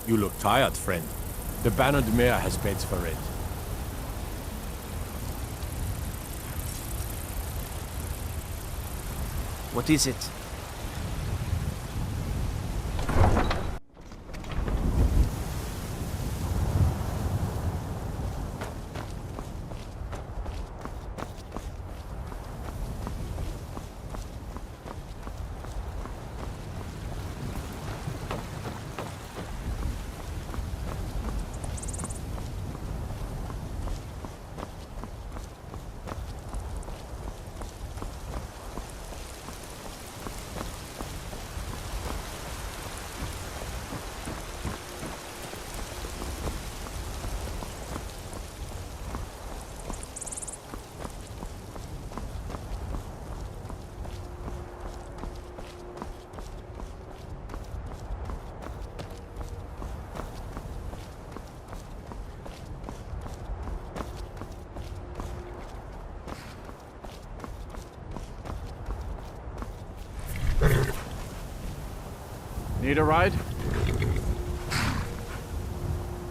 You look tired, friend. The bannered mare has beds for it. What is it? Need a ride?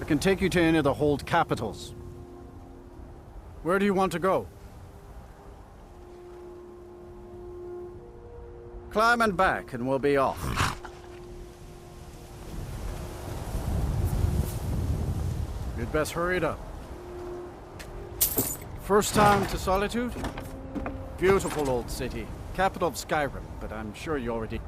I can take you to any of the hold capitals. Where do you want to go? Climb and back and we'll be off. You'd best hurry it up. First time to Solitude? Beautiful old city. Capital of Skyrim, but I'm sure you already...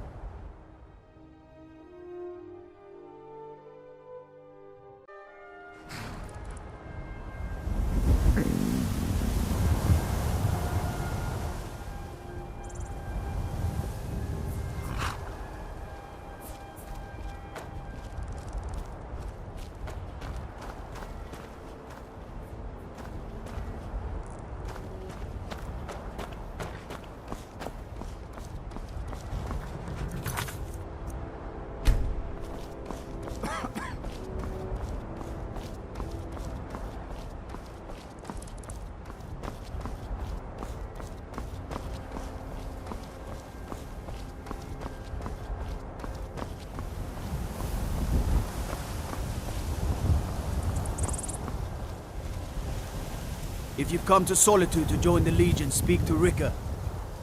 If you've come to Solitude to join the Legion, speak to Rika.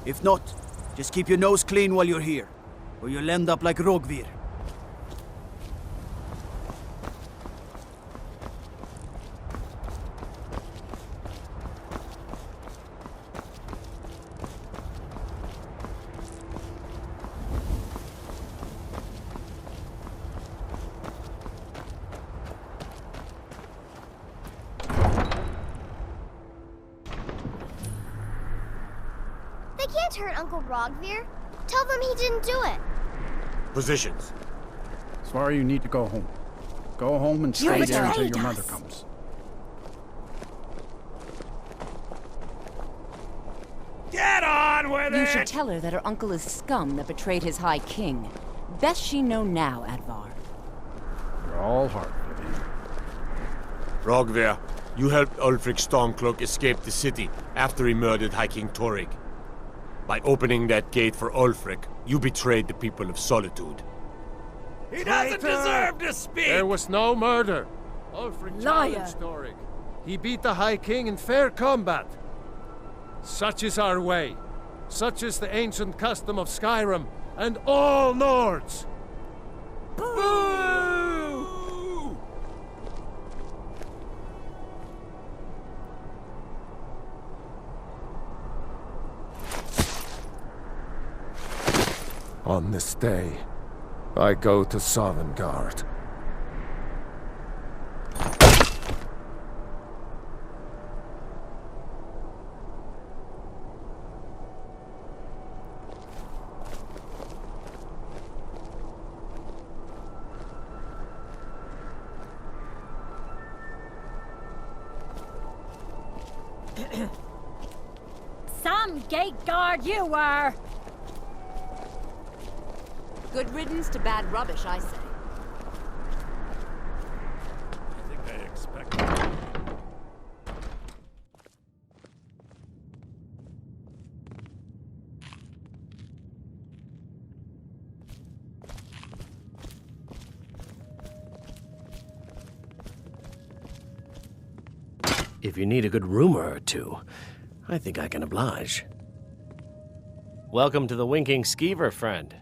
If not, just keep your nose clean while you're here, or you'll end up like Rogvir. They can't hurt Uncle Rogvir. Tell them he didn't do it. Positions. Sorry, you need to go home. Go home and stay there until your mother comes. Get on with it! You should tell her that her uncle is scum that betrayed his High King. Best she know now, Advar. You're all heart, Vivian. Rogvir, you helped Ulfric Stormcloak escape the city after he murdered High King Torrig. By opening that gate for Ulfric, you betrayed the people of Solitude. He doesn't deserve to speak! There was no murder. Ulfric challenged Torrig. He beat the High King in fair combat. Such is our way. Such is the ancient custom of Skyrim and all Nords. Boo! On this day, I go to Sovngarde. Some gate guard you are! Good riddance to bad rubbish, I say. I think I expected. If you need a good rumor or two, I think I can oblige. Welcome to the Winking Skeever, friend.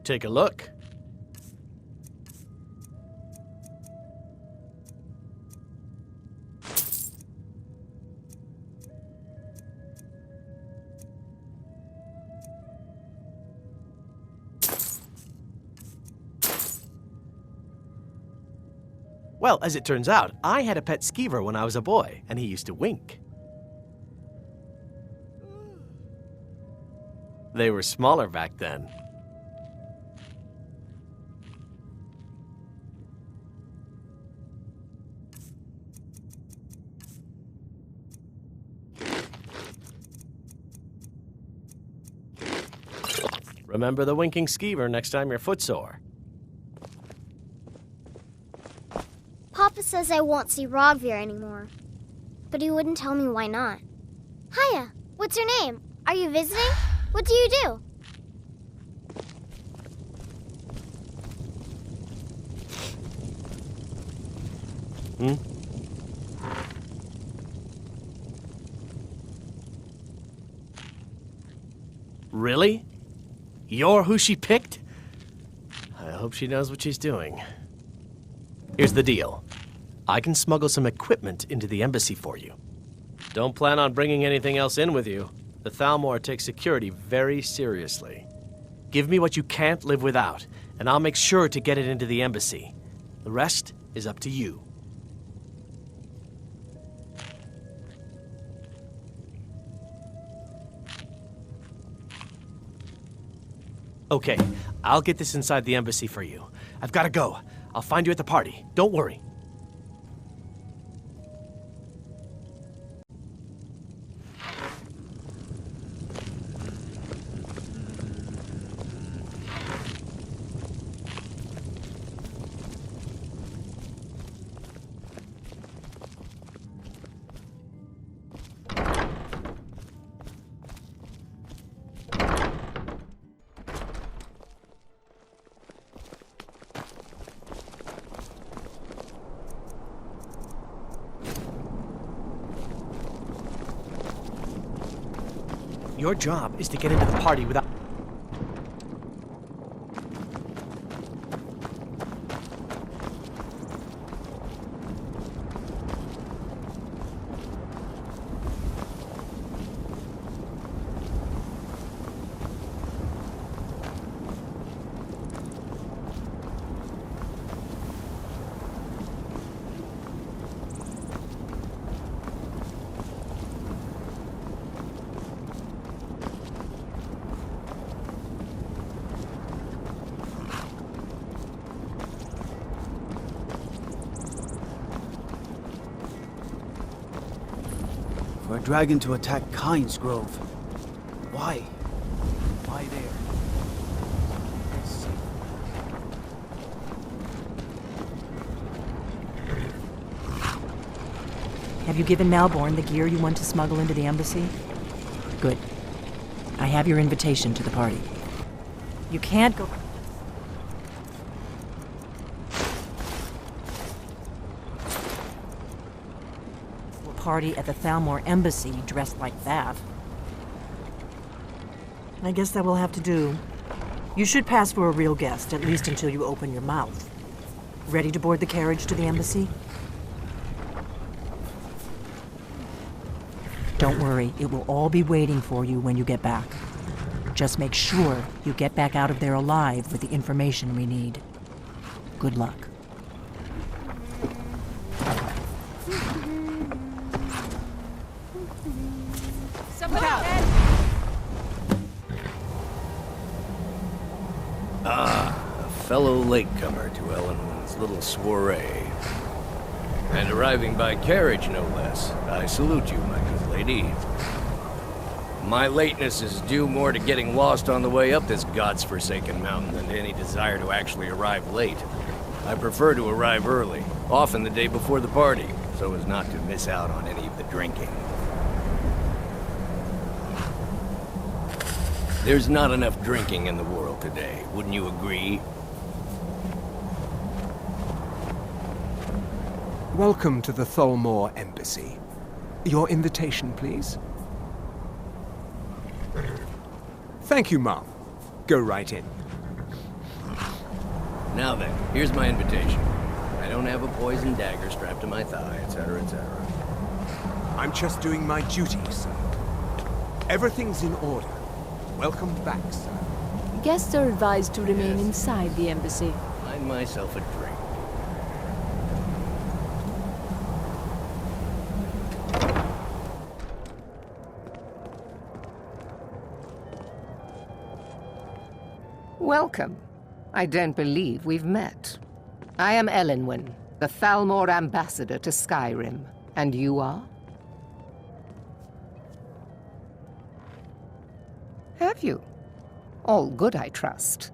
Take a look. Well, as it turns out, I had a pet skeever when I was a boy, and he used to wink. They were smaller back then. Remember the winking skeever next time you're footsore. Papa says I won't see Rogvir anymore. But he wouldn't tell me why not. Hiya, what's your name? Are you visiting? What do you do? Really? You're who she picked? I hope she knows what she's doing. Here's the deal. I can smuggle some equipment into the embassy for you. Don't plan on bringing anything else in with you. The Thalmor takes security very seriously. Give me what you can't live without, and I'll make sure to get it into the embassy. The rest is up to you. Okay, I'll get this inside the embassy for you. I've got to go. I'll find you at the party. Don't worry. Your job is to get into the party without... For a dragon to attack Kyne's Grove. Why? Why there? Have you given Malborn the gear you want to smuggle into the embassy? Good. I have your invitation to the party. You can't go... party at the Thalmor embassy dressed like that. I guess that will have to do. You should pass for a real guest, at least until you open your mouth. Ready to board the carriage to the embassy? Don't worry, it will all be waiting for you when you get back. Just make sure you get back out of there alive with the information we need. Good luck. Fellow latecomer to Ellen's little soiree. And arriving by carriage, no less. I salute you, my good lady. My lateness is due more to getting lost on the way up this god's-forsaken mountain than to any desire to actually arrive late. I prefer to arrive early, often the day before the party, so as not to miss out on any of the drinking. There's not enough drinking in the world today, wouldn't you agree? Welcome to the Thalmor Embassy. Your invitation, please. Thank you, Mom. Go right in. Now then, here's my invitation. I don't have a poison dagger strapped to my thigh, etc., etc. I'm just doing my duty, sir. Everything's in order. Welcome back, sir. Guests are advised to remain inside the embassy. Find myself a drink. Welcome. I don't believe we've met. I am Elenwen, the Thalmor ambassador to Skyrim. And you are? Have you? All good, I trust.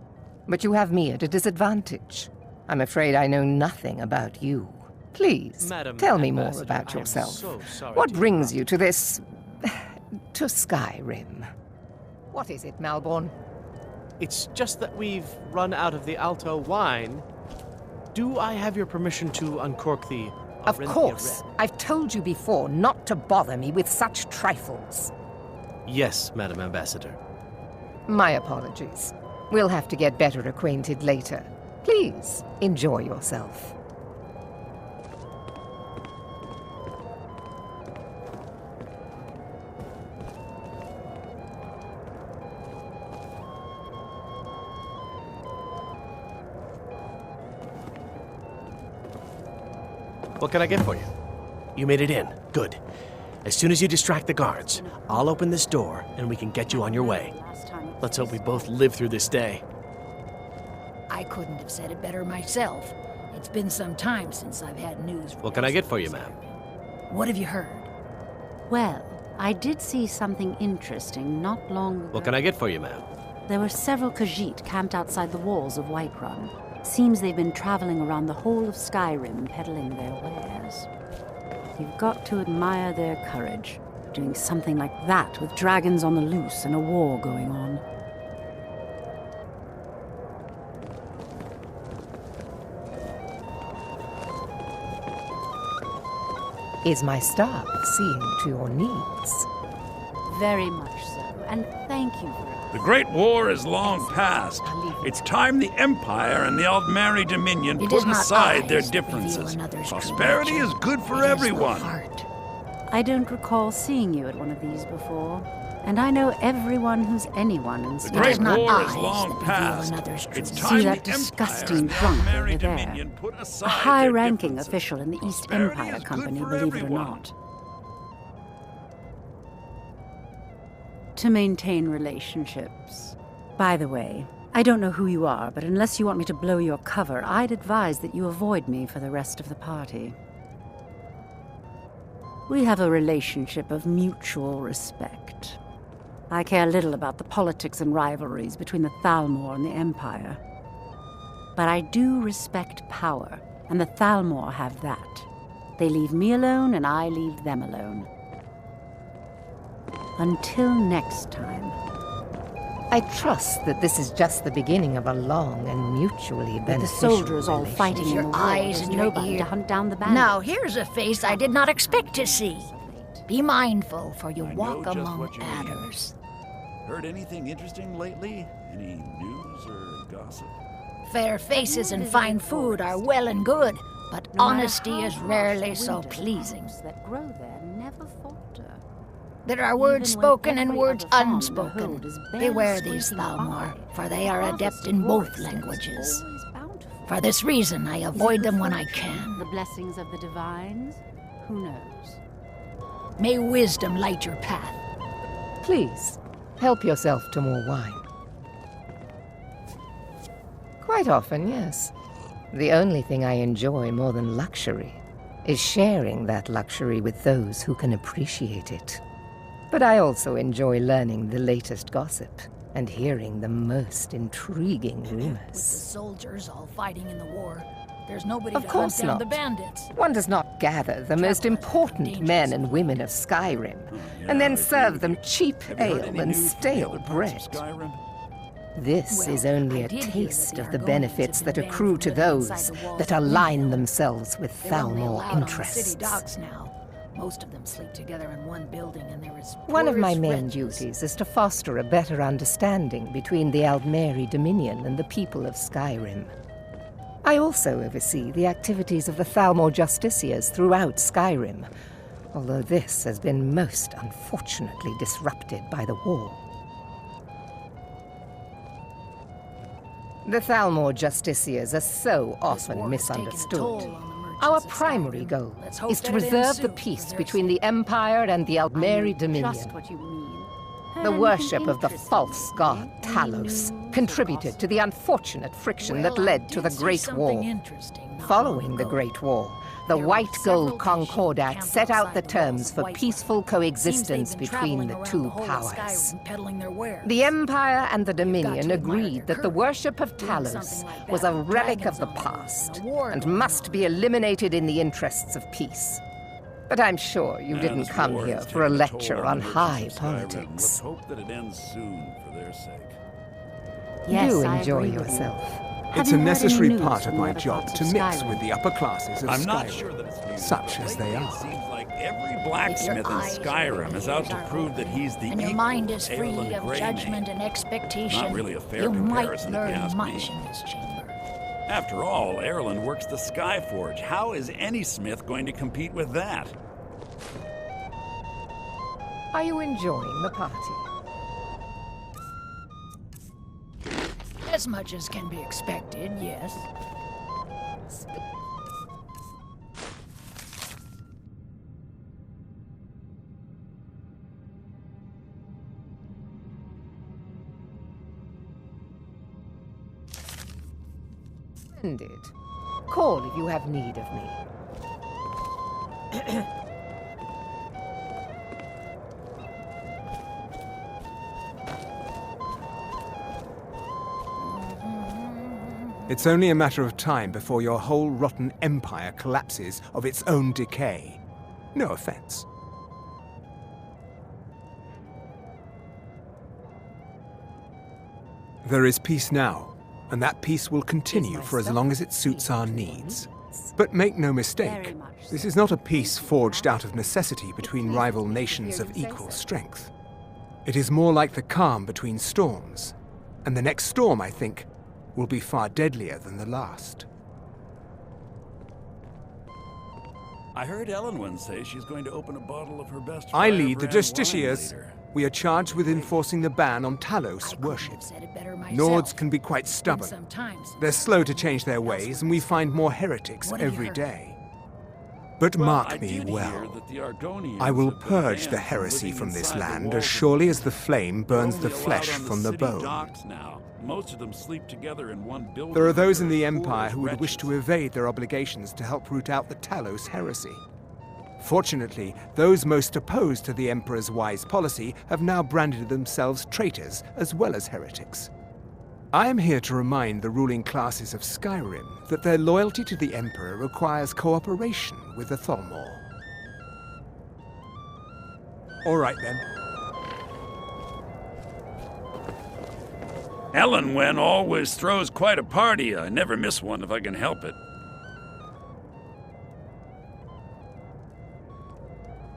But you have me at a disadvantage. I'm afraid I know nothing about you. Please, Madam tell me more Ambassador, about I am yourself. so sorry What to brings you to this... to Skyrim? What is it, Malborn? It's just that we've run out of the Alto wine. Do I have your permission to uncork the... Of Arinthia course. Red? I've told you before not to bother me with such trifles. Yes, Madam Ambassador. My apologies. We'll have to get better acquainted later. Please, enjoy yourself. What can I get for you? You made it in. Good. As soon as you distract the guards, I'll open this door and we can get you on your way. Let's hope we both live through this day. I couldn't have said it better myself. It's been some time since I've had news from... What can I get for you, ma'am? What have you heard? Well, I did see something interesting not long ago. What can I get for you, ma'am? There were several Khajiit camped outside the walls of Whiterun. Seems they've been traveling around the whole of Skyrim peddling their wares. You've got to admire their courage, doing something like that with dragons on the loose and a war going on. Is my staff seeing to your needs? Very much so, and thank you for it. The Great War is long past. It's time the Empire and the Aldmeri Dominion It put is not aside their eyes that differences. reveal another's true Prosperity nature. is good for It is the everyone. heart. I don't recall seeing you at one of these before, and I know everyone who's anyone in The Skyrim. Great not War eyes is that long reveal past. another's It's truth. time See the that Empire disgusting and the drunk Aldmeri over there? Dominion put A aside high-ranking their differences. official in the East Prosperity Empire is good Company, for believe it or everyone. not. To maintain relationships. By the way, I don't know who you are, but unless you want me to blow your cover, I'd advise that you avoid me for the rest of the party. We have a relationship of mutual respect. I care little about the politics and rivalries between the Thalmor and the Empire. But I do respect power, and the Thalmor have that. They leave me alone, and I leave them alone. Until next time. I trust that this is just the beginning of a long and mutually With the beneficial soldiers all fighting in Your the war, eyes there's and your nobody ear. to hunt down the bandits. Now, here's a face I did not expect to see. Be mindful, for you I know walk just among what you mean. adders. Heard anything interesting lately? Any news or gossip? Fair faces and fine food are well and good, but No matter honesty how is harsh rarely the so winter pleasing. clouds that grow there never falter. There are words Even when spoken and every words other farm in the unspoken. Hold is barely Beware these scraping Thalmor, by. for they are Harvest adept of in both forests languages. always bountiful. For this reason, I Is it avoid them good when I fortune? can. The blessings of the divines? Who knows? May wisdom light your path. Please, help yourself to more wine. Quite often, yes. The only thing I enjoy more than luxury is sharing that luxury with those who can appreciate it. But I also enjoy learning the latest gossip and hearing the most intriguing With the rumors. soldiers all fighting in the war, there's nobody Of to course hunt down not. the bandits. One does not gather the most important men and women of Skyrim and then serve them cheap Have you heard ale any and news from the stale other parts bread. of Skyrim? This is only a taste of the benefits that accrue to living those inside the walls that of align Windhelm. themselves with They're only Thalmor allowed on the interests. city docks now. Most of them sleep together in one building, and there is One of my poor as main wretches. duties is to foster a better understanding between the Aldmeri Dominion and the people of Skyrim. I also oversee the activities of the Thalmor Justiciars throughout Skyrim, although this has been most unfortunately disrupted by the war. The Thalmor Justiciars are so often misunderstood. Our primary goal is to preserve the peace between the Empire and the Aldmeri Dominion. Just what you mean. The worship of the false god Talos contributed to the unfortunate friction that led to the Great War. Following the Great War, the White Gold Concordat set out the terms for peaceful coexistence between the two powers. The Empire and the Dominion agreed that the worship of Talos was a relic of the past and must be eliminated in the interests of peace. But I'm sure you didn't come here for a lecture on high politics. Let's hope that it ends soon for their sake. Yes, Do I enjoy agree with you. yourself. It's a necessary part of my job to mix with the upper classes of I'm Skyrim, not sure that it's such as they It are. seems like every blacksmith in Skyrim is out to prove that he's the And your equal mind is of free Aelin of Greymane. judgment and expectation. Not really a fair you might comparison, if you learn ask much me. in this chamber. After all, Erlen works the Skyforge. How is any smith going to compete with that? Are you enjoying the party? As much as can be expected, yes. Splendid. Call if you have need of me. It's only a matter of time before your whole rotten empire collapses of its own decay. No offense. There is peace now, and that peace will continue for as long as it suits our needs. But make no mistake, this is not a peace forged out of necessity between rival nations of equal strength. It is more like the calm between storms, and the next storm, I think, will be far deadlier than the last. I heard Elenwen say she's going to open a bottle of her best I lead the firebrand wine Justiciars. later. We are charged with enforcing the ban on Talos worship. Nords can be quite stubborn. They're slow to change their ways, and we find more heretics every day. But mark me well. I will purge the heresy from this land as surely as the flame burns the flesh from the bone. Most of them sleep together in one building. There are those in the Empire who would wish to evade their obligations to help root out the Talos heresy. Fortunately, those most opposed to the Emperor's wise policy have now branded themselves traitors as well as heretics. I am here to remind the ruling classes of Skyrim that their loyalty to the Emperor requires cooperation with the Thalmor. All right then. Elenwen always throws quite a party. I never miss one if I can help it.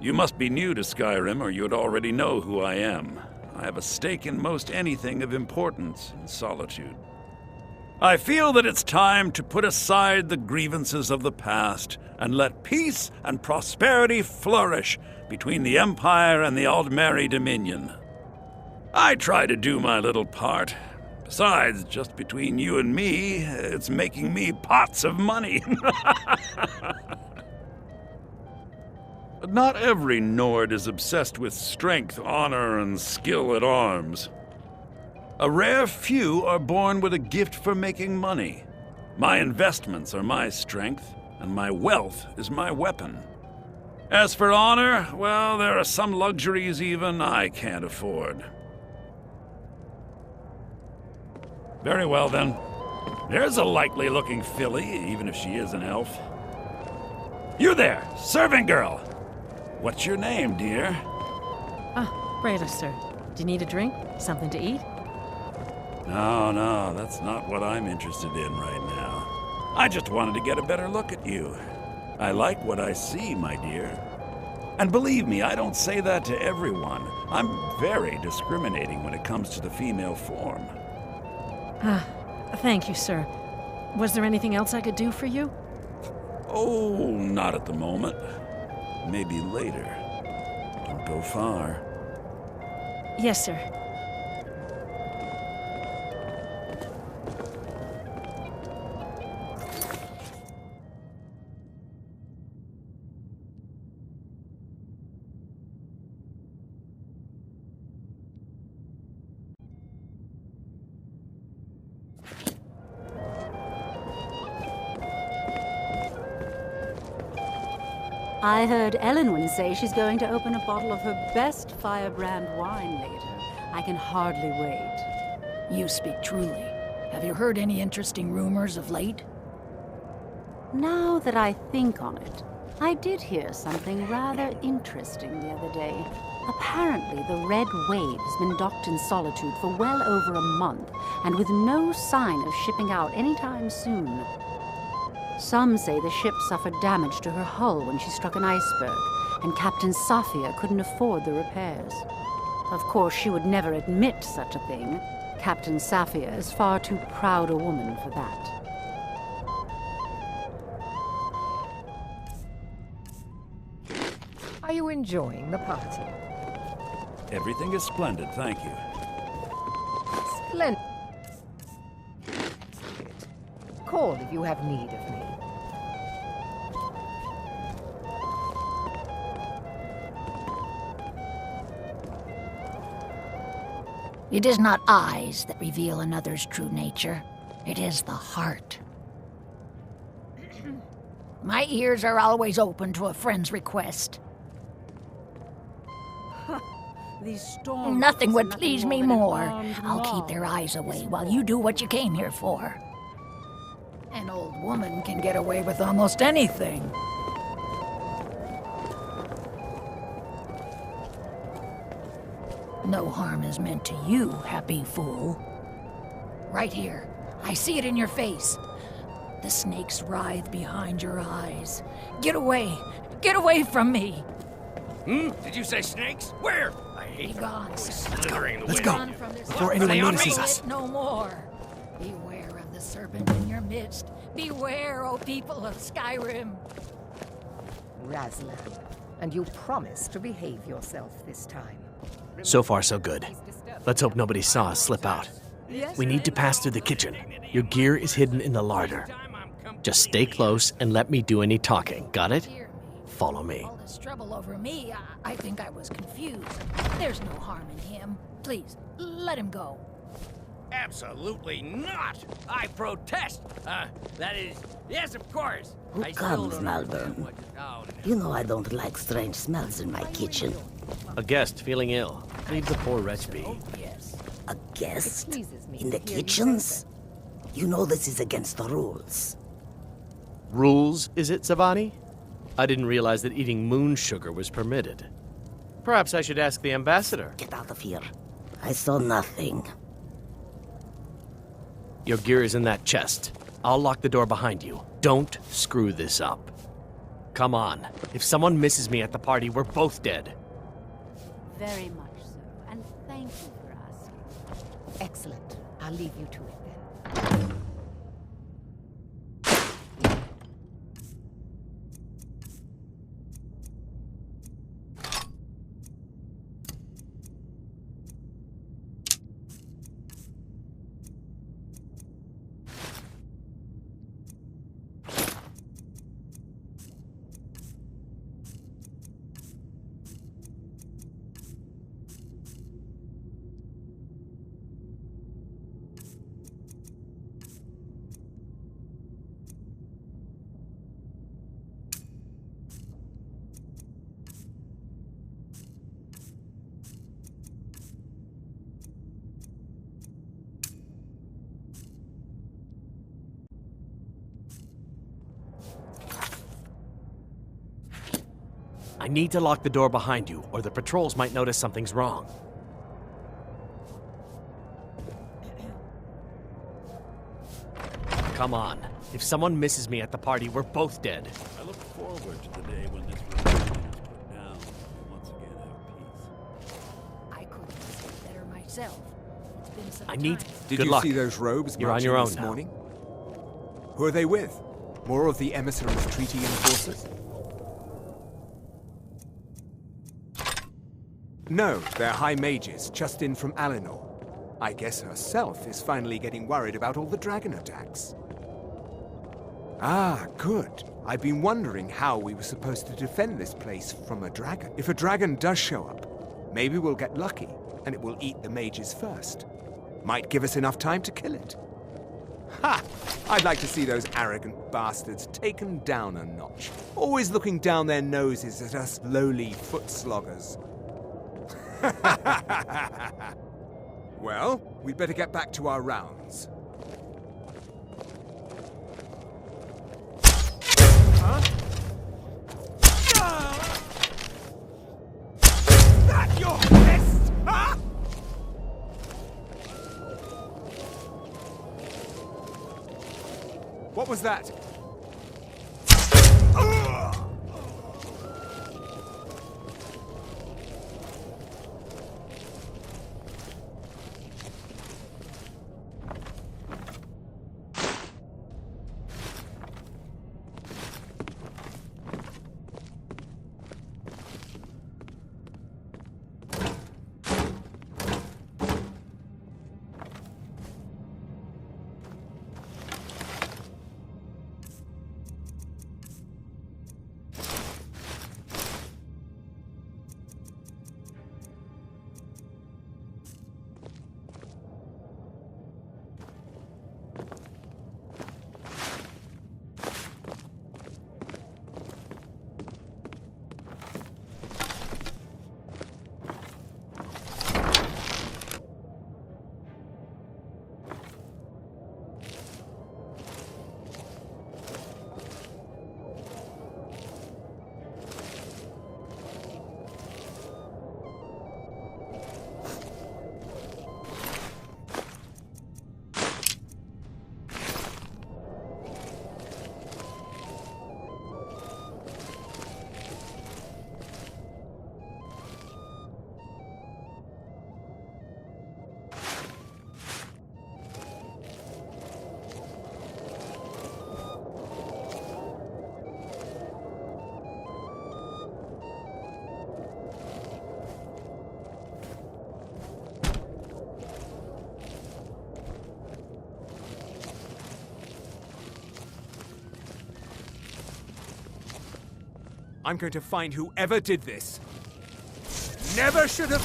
You must be new to Skyrim, or you'd already know who I am. I have a stake in most anything of importance in Solitude. I feel that it's time to put aside the grievances of the past and let peace and prosperity flourish between the Empire and the Aldmeri Dominion. I try to do my little part. Besides, just between you and me, it's making me pots of money. But not every Nord is obsessed with strength, honor, and skill at arms. A rare few are born with a gift for making money. My investments are my strength, and my wealth is my weapon. As for honor, well, there are some luxuries even I can't afford. Very well, then. There's a likely-looking filly, even if she is an elf. You there, serving girl! What's your name, dear? Ah, Brayla, sir. Do you need a drink? Something to eat? No, that's not what I'm interested in right now. I just wanted to get a better look at you. I like what I see, my dear. And believe me, I don't say that to everyone. I'm very discriminating when it comes to the female form. Thank you, sir. Was there anything else I could do for you? Oh, not at the moment. Maybe later. Don't go far. Yes, sir. I heard Elenwen say she's going to open a bottle of her best firebrand wine later. I can hardly wait. You speak truly. Have you heard any interesting rumors of late? Now that I think on it, I did hear something rather interesting the other day. Apparently, the Red Wave has been docked in Solitude for well over a month, and with no sign of shipping out anytime soon. Some say the ship suffered damage to her hull when she struck an iceberg, and Captain Safia couldn't afford the repairs. Of course, she would never admit such a thing. Captain Safia is far too proud a woman for that. Are you enjoying the party? Everything is splendid, thank you. Splendid. Call if you have need of me. It is not eyes that reveal another's true nature. It is the heart. My ears are always open to a friend's request. These storms. Nothing would please me more. I'll law. keep their eyes away while you do what you came here for. An old woman can get away with almost anything. No harm is meant to you, happy fool. Right here. I see it in your face. The snakes writhe behind your eyes. Get away! Get away from me! Did you say snakes? Where? I hate Be gone. Let's go. Before anyone notices us. No more. Beware of the serpent in your midst. Beware, O people of Skyrim. Razlan, and you promise to behave yourself this time. So far, so good. Let's hope nobody saw us slip out. We need to pass through the kitchen. Your gear is hidden in the larder. Just stay close and let me do any talking. Got it? Follow me. All this trouble over me, I think I was confused. There's no harm in him. Please, let him go. Absolutely not! I protest! That is, yes, of course! Who comes, Malvern? You know I don't like strange smells in my kitchen. A guest feeling ill. Leave the poor wretch be. A guest? In the kitchens? You know this is against the rules. Rules, is it, Savani? I didn't realize that eating moon sugar was permitted. Perhaps I should ask the ambassador. Get out of here. I saw nothing. Your gear is in that chest. I'll lock the door behind you. Don't screw this up. Come on. If someone misses me at the party, we're both dead. Very much so, and thank you for asking. Excellent. I'll leave you to it then. I need to lock the door behind you, or the patrols might notice something's wrong. Come on. If someone misses me at the party, we're both dead. I look forward to the day when this rebellion is put down and once again have peace. I couldn't have said better myself. It's been some I need... time. Did Good you luck. see those robes You're on marching your own this now. morning? Who are they with? More of the emissaries' treaty enforcers? No, they're high mages, just in from Alinor. I guess herself is finally getting worried about all the dragon attacks. Ah, good. I've been wondering how we were supposed to defend this place from a dragon. If a dragon does show up, maybe we'll get lucky, and it will eat the mages first. Might give us enough time to kill it. Ha! I'd like to see those arrogant bastards taken down a notch. Always looking down their noses at us lowly foot sloggers. Well, we'd better get back to our rounds. Huh? That your fist, huh? What was that? I'm going to find whoever did this. Never should have...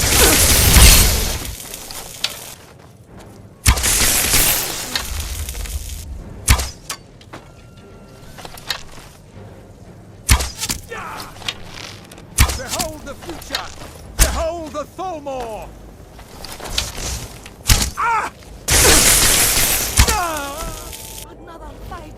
Behold the future! Behold the Thalmor! Ah! Another fight!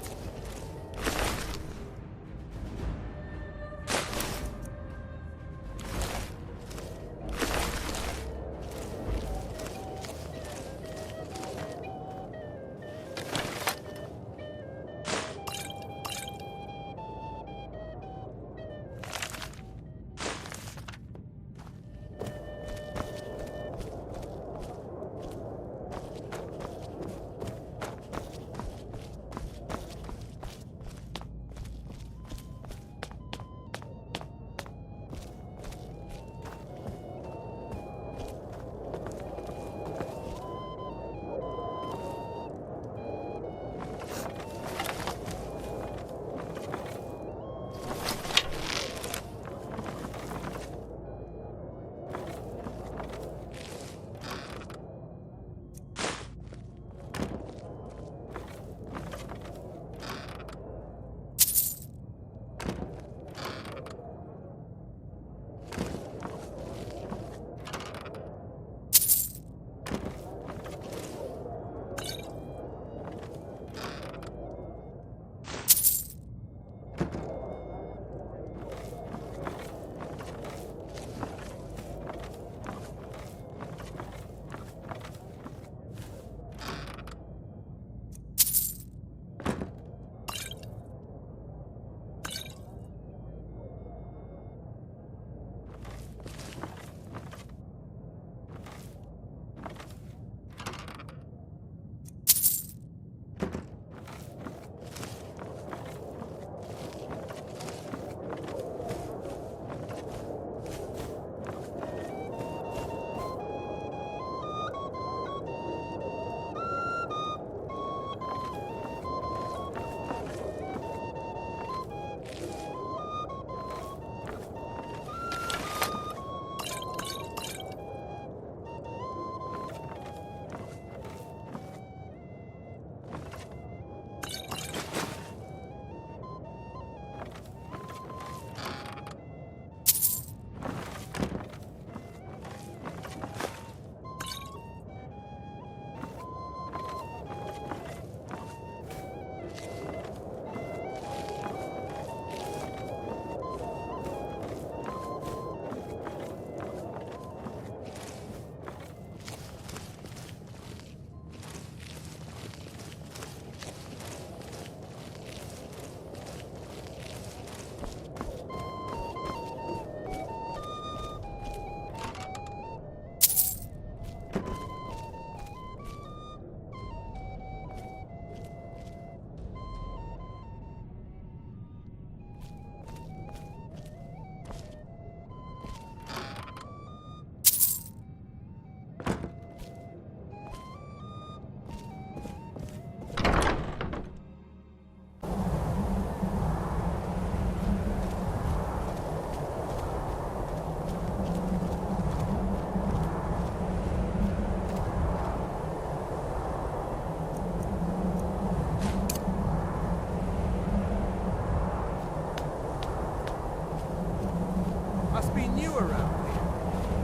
Must be new around here.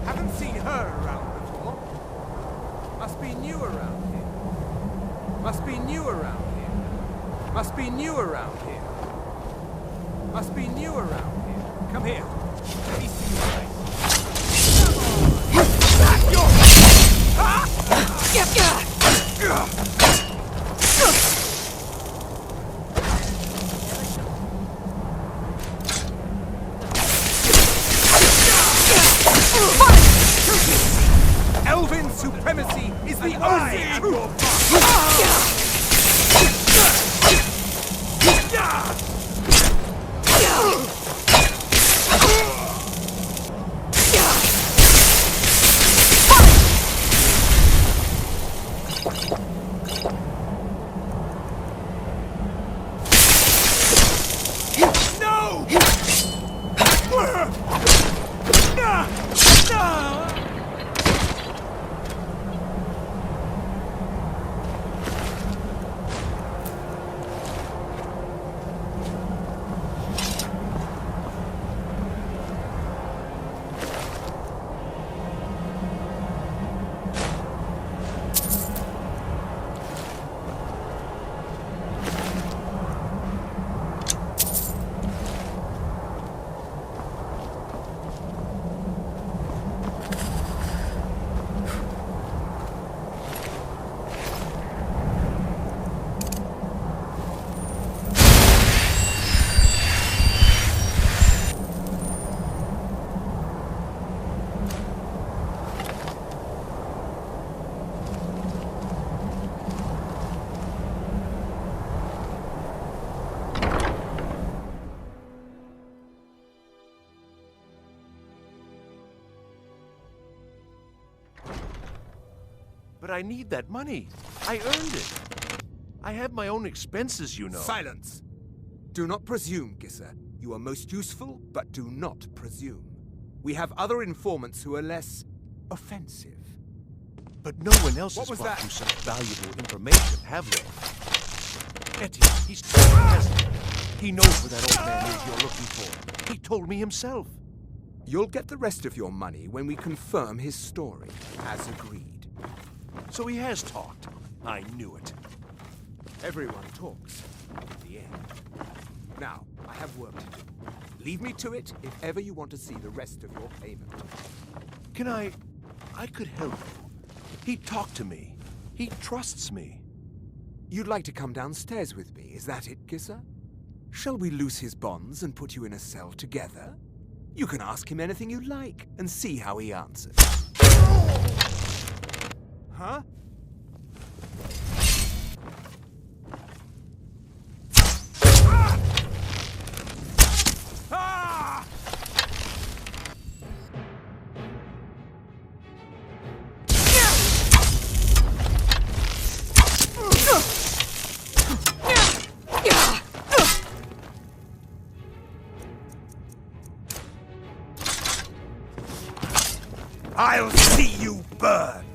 Haven't seen her around before. Must be new around here. Must be new around here. Must be new around here. Must be new around here. Come here. Let me see your face. Back your... Elven supremacy is the only truth. No! But I need that money. I earned it. I have my own expenses, you know. Silence! Do not presume, Gisser. You are most useful, but do not presume. We have other informants who are less offensive. But no one else has brought you such valuable information, have they? Etty, he's peasant. He knows where that old man is you're looking for. He told me himself. You'll get the rest of your money when we confirm his story, as agreed. So he has talked. I knew it. Everyone talks, in the end. Now, I have work to do. Leave me to it if ever you want to see the rest of your payment. Can I could help you. He talked to me. He trusts me. You'd like to come downstairs with me, is that it, Gisser? Shall we loose his bonds and put you in a cell together? You can ask him anything you like and see how he answers. Huh? I'll see you burn!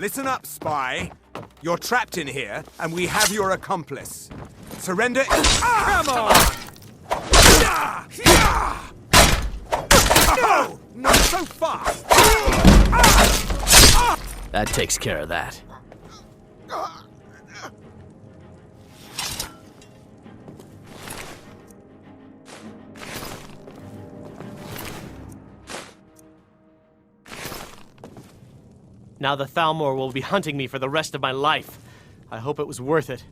Listen up, spy. You're trapped in here, and we have your accomplice. Surrender. Come on! No! Not so fast! That takes care of that. Now the Thalmor will be hunting me for the rest of my life. I hope it was worth it.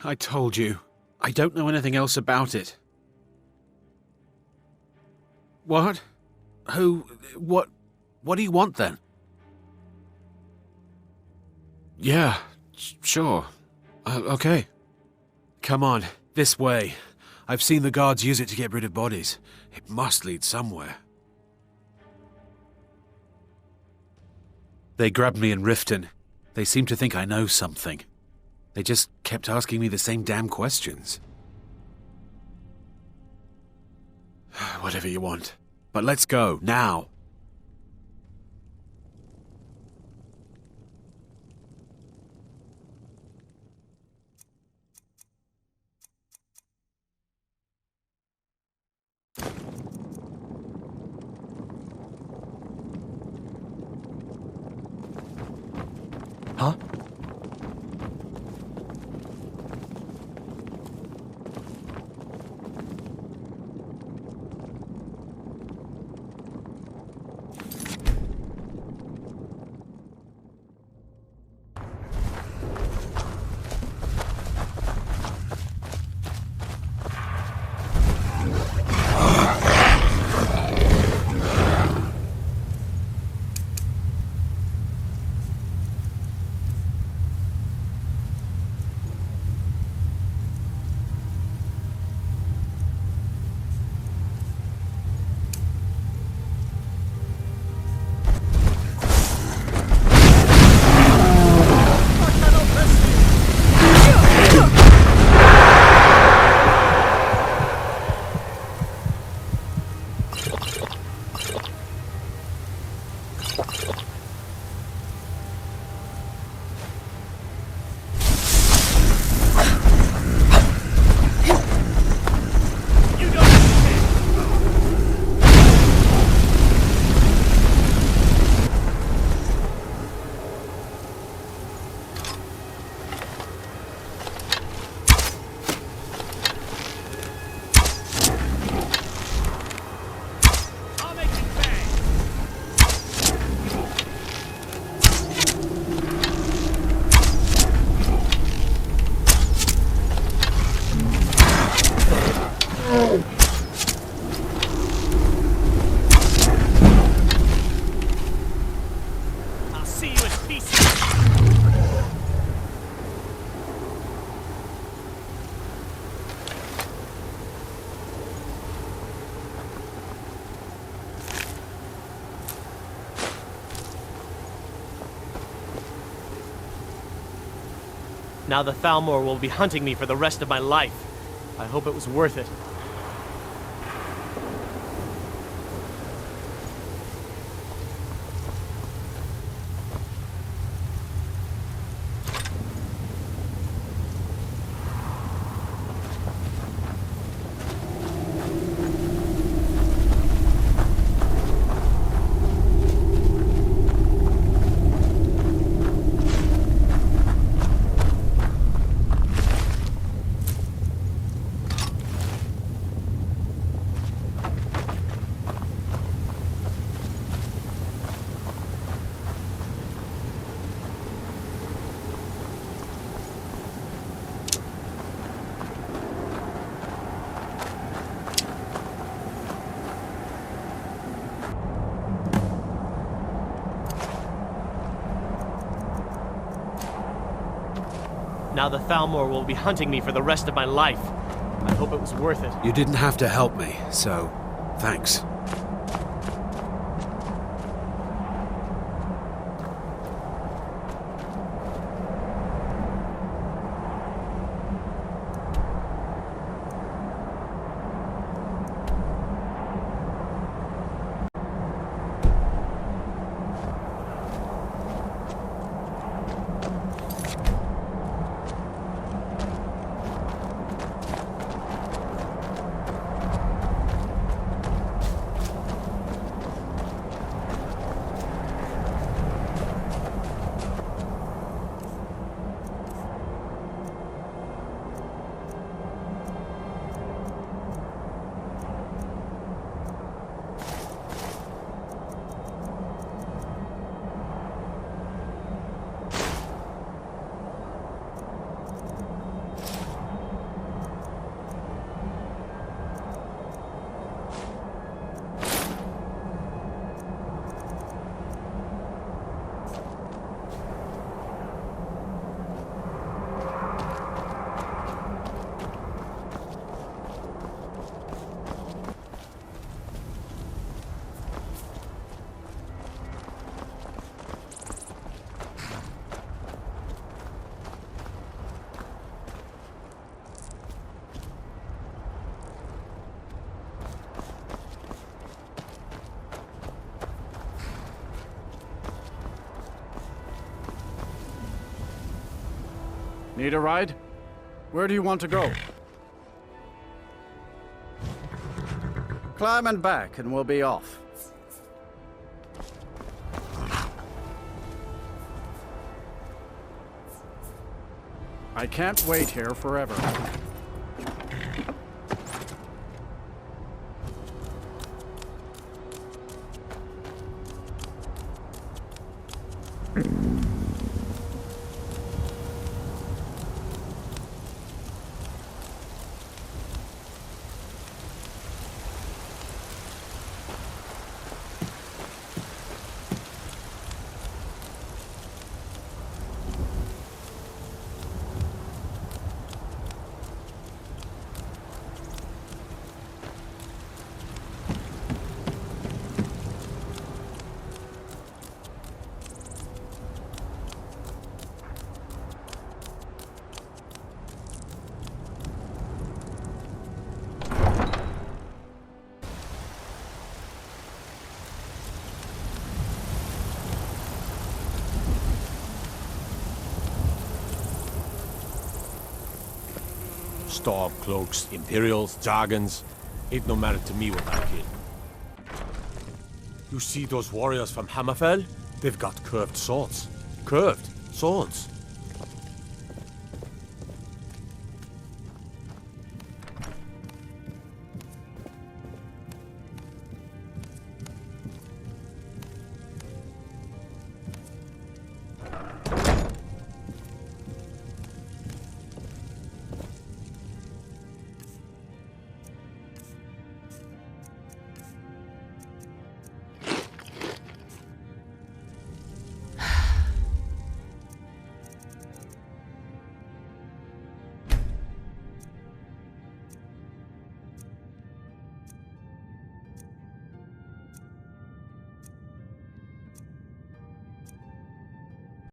I told you. I don't know anything else about it. What? Who? What do you want then? Yeah, sure. Okay. Come on, this way. I've seen the guards use it to get rid of bodies. It must lead somewhere. They grabbed me in Riften. They seem to think I know something. They just kept asking me the same damn questions. Whatever you want. But let's go, now. Huh? Now the Thalmor will be hunting me for the rest of my life. I hope it was worth it. Now the Thalmor will be hunting me for the rest of my life. I hope it was worth it. You didn't have to help me, so Thanks. Need a ride? Where do you want to go? Climb and back, and we'll be off. I can't wait here forever. Stormcloaks, Imperials, Jargons. Ain't no matter to me what I kill. You see those warriors from Hammerfell? They've got curved swords. Curved swords.